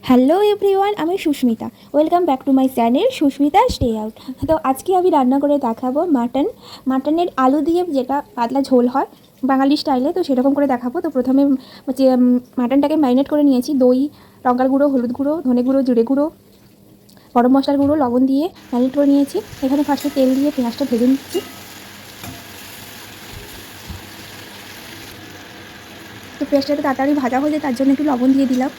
Hello everyone, আমি Sushmita. Welcome back to my channel Sushmita stay out. তো আজকে আমি রান্না করে দেখাবো মাটনের আলু দিয়ে যেটা পাতলা ঝোল হয় বাঙালি স্টাইলে, তো সেরকম করে দেখাবো। তো প্রথমে মাটনটাকে ম্যারিনেট করে নিয়েছি দই, লঙ্কার গুঁড়ো, হলুদ গুঁড়ো, ধনে গুঁড়ো, জিরে গুঁড়ো, গরম মশলার গুঁড়ো, লবণ দিয়ে ম্যারিনেট করে নিয়েছি। এখানে ফার্স্টে তেল দিয়ে পেঁয়াজটা ভেজে নিচ্ছি। তো পেঁয়াজটা তাড়াতাড়ি ভাজা হয়ে যায়, তার জন্য একটু লবণ দিয়ে দিলাম।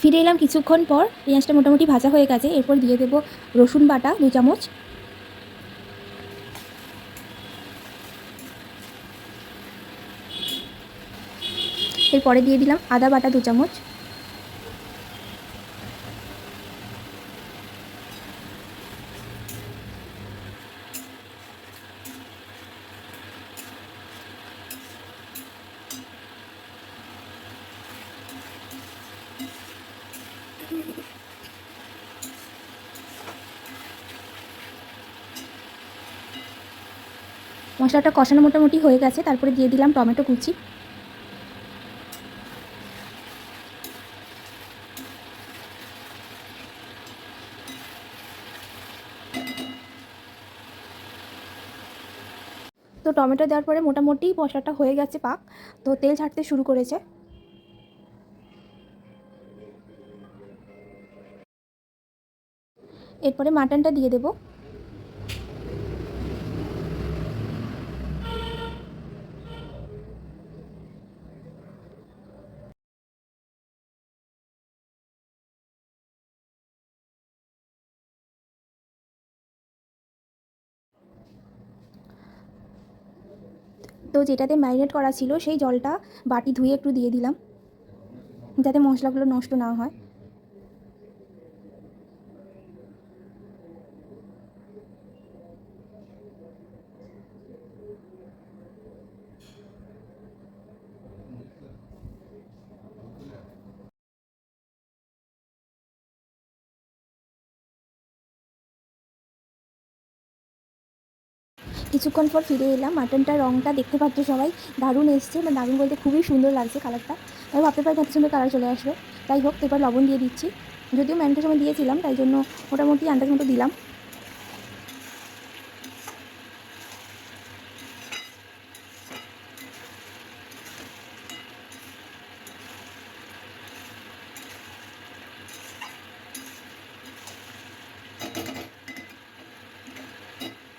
ফিরে এলাম কিছুক্ষণ পর, পেঁয়াজটা মোটামুটি ভাজা হয়ে গেছে। এরপর দিয়ে দেবো রসুন বাটা 2 চামচ, এরপরে দিয়ে দিলাম আদা বাটা 2 চামচ, মশলাটা কষানো মোটামুটি হয়ে গেছে। তারপরে দিয়ে দিলাম টমেটো কুচি। তো টমেটো দেওয়ার পরে মোটামুটি মশলাটা হয়ে গেছে পাক, তো তেল ছাড়তে শুরু করেছে। এরপরে মাটনটা দিয়ে দেবো। তো যেটাতে ম্যারিনেট করা ছিল সেই জলটা বাটি ধুয়ে একটু দিয়ে দিলাম, যাতে মশলাগুলো নষ্ট না হয়। কিছুক্ষণ পর ফিরে এলাম। মাটনটার রঙটা দেখতে পাচ্ছ সবাই, দারুণ এসছে, মানে দারুণ বলতে খুবই সুন্দর লাগছে কালারটা। আমি ভাবতে পারি এত সুন্দর কালার চলে আসবে। তাই হোক, এবার লবণ দিয়ে দিচ্ছি। যদিও ম্যারিনেটের সময় দিয়েছিলাম, তাই জন্য মোটামুটি আন্দাজ মতো দিলাম।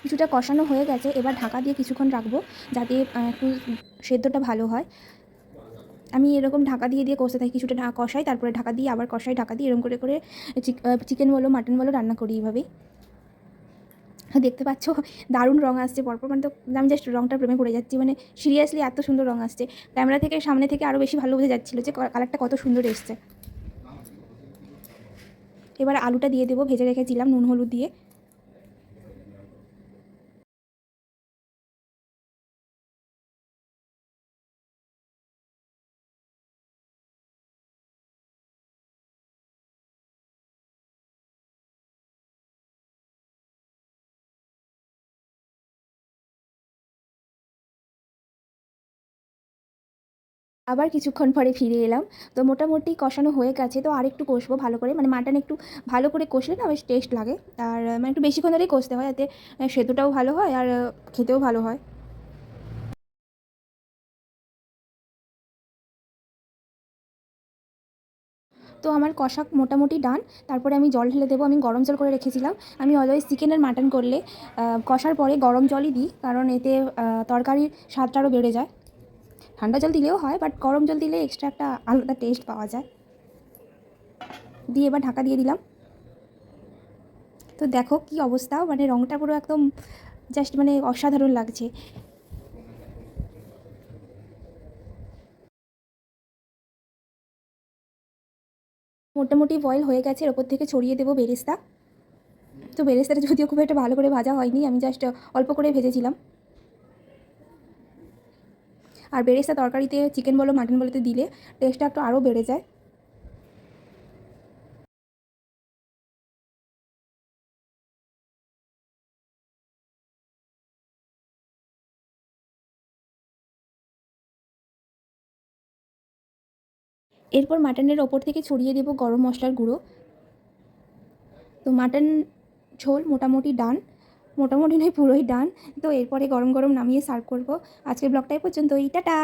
কিছুটা কষানো হয়ে গেছে, এবার ঢাকা দিয়ে কিছুক্ষণ রাখবো, যাতে একটু সেদ্ধটা ভালো হয়। আমি এরকম ঢাকা দিয়ে দিয়ে কষতে থাকি, কিছুটা কষাই, তারপরে ঢাকা দিয়ে আবার কষাই, ঢাকা দিয়ে এরকম করে করে চিকেন বলো মাটন বলো রান্না করি এইভাবেই। দেখতে পাচ্ছ দারুণ রঙ আসছে পরপর, মানে তো আমি জাস্ট রঙটার প্রেমে পড়ে যাচ্ছি। মানে সিরিয়াসলি এত সুন্দর রঙ আসছে, ক্যামেরা থেকে সামনে থেকে আরও বেশি ভালো বোঝা যাচ্ছিলো যে কালারটা কত সুন্দর এসছে। এবার আলুটা দিয়ে দেবো, ভেজে রেখেছিলাম নুন হলুদ দিয়ে। আবার কিছুক্ষণ পরে ফিরে এলাম। তো মোটামুটি কষানো হয়ে গেছে, তো আরেকটু কষবো ভালো করে, মানে মাটন একটু ভালো করে কষলে না বেশ টেস্ট লাগে। আর মানে একটু বেশিক্ষণ ধরেই কষতে হয়, যাতে সেদ্ধটাও ভালো হয় আর খেতেও ভালো হয়। তো আমার কষা মোটামুটি ডান। তারপরে আমি জল ঢেলে দেবো। আমি গরম জল করে রেখেছিলাম। আমি অলওয়েজ চিকেন আর মাটন করলে কষার পরে গরম জলই দিই, কারণ এতে তরকারির স্বাদটা আরও বেড়ে যায়। ঠান্ডা জল দিলেও হয়, বাট গরম জল দিলে এক্সট্রা একটা আলাদা টেস্ট পাওয়া যায়। দিয়ে এবার ঢাকা দিয়ে দিলাম। তো দেখো কি অবস্থা, মানে রঙটা পুরো একদম জাস্ট মানে অসাধারণ লাগছে। মোটামুটি বয়েল হয়ে গেছে, এর ওপর থেকে ছড়িয়ে দেবো বেরেস্তা। তো বেরেস্তাটা যদিও খুব একটা ভালো করে ভাজা হয়নি, আমি জাস্ট অল্প করে ভেজেছিলাম। আর বেরেস্তা তরকারিতে চিকেন বলো মাটন বলোতে দিলে টেস্টটা একটু আরও বেড়ে যায়। এরপর মাটনের ওপর থেকে ছড়িয়ে দেবো গরম মশলার গুঁড়ো। তো মাটন ঝোল মোটামুটি ডান, মোটামুটি নয় পুরোই ডান। তো এরপরে গরম গরম নামিয়ে সার্ভ করব। আজকের ব্লগটা এই পর্যন্তই, টাটা।